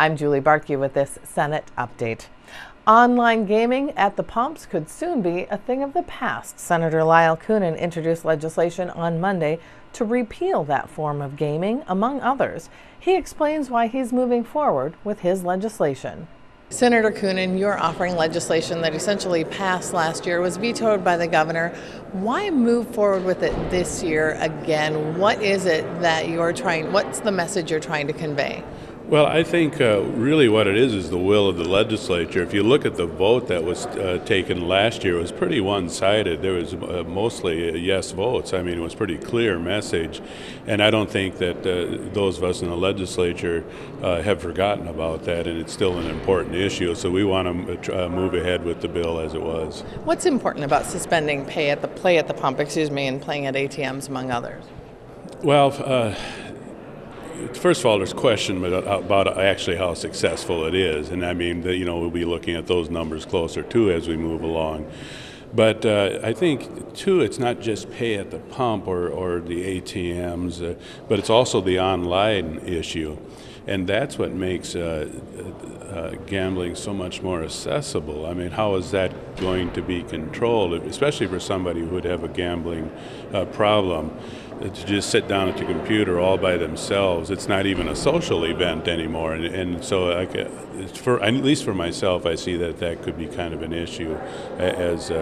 I'm Julie Barkey with this Senate update. Online gaming at the pumps could soon be a thing of the past. Senator Lyle Koenen introduced legislation on Monday to repeal that form of gaming, among others. He explains why he's moving forward with his legislation. Senator Koenen, you're offering legislation that essentially passed last year, was vetoed by the governor. Why move forward with it this year again? What is it that what's the message you're trying to convey? Well, I think really what it is the will of the legislature. If you look at the vote that was taken last year, it was pretty one-sided. There was mostly yes votes. I mean, it was a pretty clear message. And I don't think that those of us in the legislature have forgotten about that, and it's still an important issue. So we want to move ahead with the bill as it was. What's important about suspending play at the pump, and playing at ATMs, among others? Well, first of all, there's a question about actually how successful it is, and I mean, we'll be looking at those numbers closer too as we move along. But I think too, it's not just pay at the pump or the ATMs, but it's also the online issue, and that's what makes gambling so much more accessible. I mean, how is that going to be controlled, especially for somebody who would have a gambling problem? To just sit down at the computer all by themselves, it's not even a social event anymore, and so at least for myself, I see that could be kind of an issue as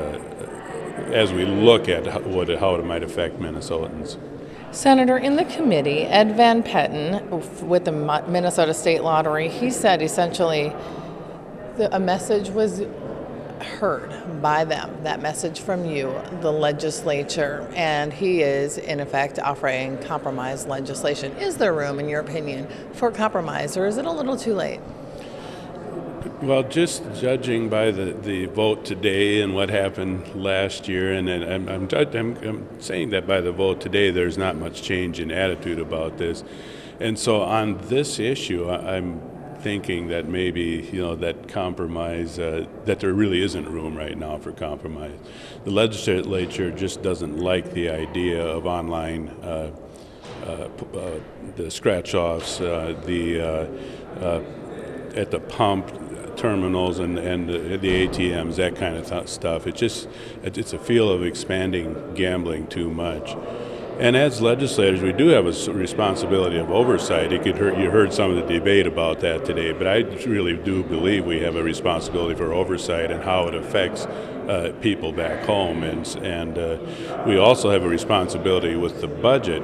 we look at how it might affect Minnesotans. Senator, in the committee, Ed Van Petten with the Minnesota State Lottery, he said essentially a message was heard by them, that message from you, the legislature, and he is in effect offering compromise legislation. Is there room, in your opinion, for compromise, or is it a little too late? Well, just judging by the vote today and what happened last year, and I'm saying that by the vote today, there's not much change in attitude about this, and so on this issue, I'm thinking that maybe that compromise, that there really isn't room right now for compromise. The legislature just doesn't like the idea of online the scratch-offs, at the pump terminals and the ATMs, that kind of stuff. It's a feel of expanding gambling too much. And as legislators, we do have a responsibility of oversight. You heard some of the debate about that today, but I really do believe we have a responsibility for oversight and how it affects people back home. And we also have a responsibility with the budget.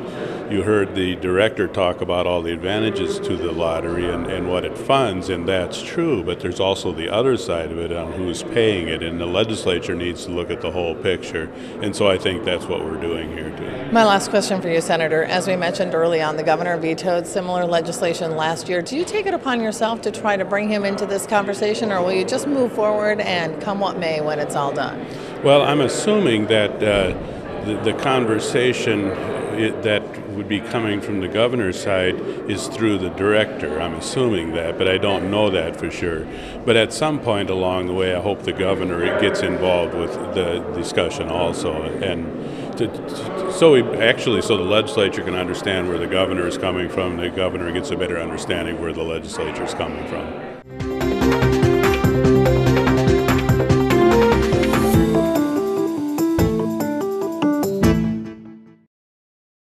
You heard the director talk about all the advantages to the lottery and what it funds, and that's true, but there's also the other side of it on who's paying it, and the legislature needs to look at the whole picture. And so I think that's what we're doing here too. My last question for you, Senator. As we mentioned early on, the governor vetoed similar legislation last year. Do you take it upon yourself to try to bring him into this conversation, or will you just move forward and come what may when it's all done? Well, I'm assuming that the conversation that would be coming from the governor's side is through the director. I'm assuming that, but I don't know that for sure. But at some point along the way, I hope the governor gets involved with the discussion also, and so the legislature can understand where the governor is coming from. The governor gets a better understanding where the legislature is coming from.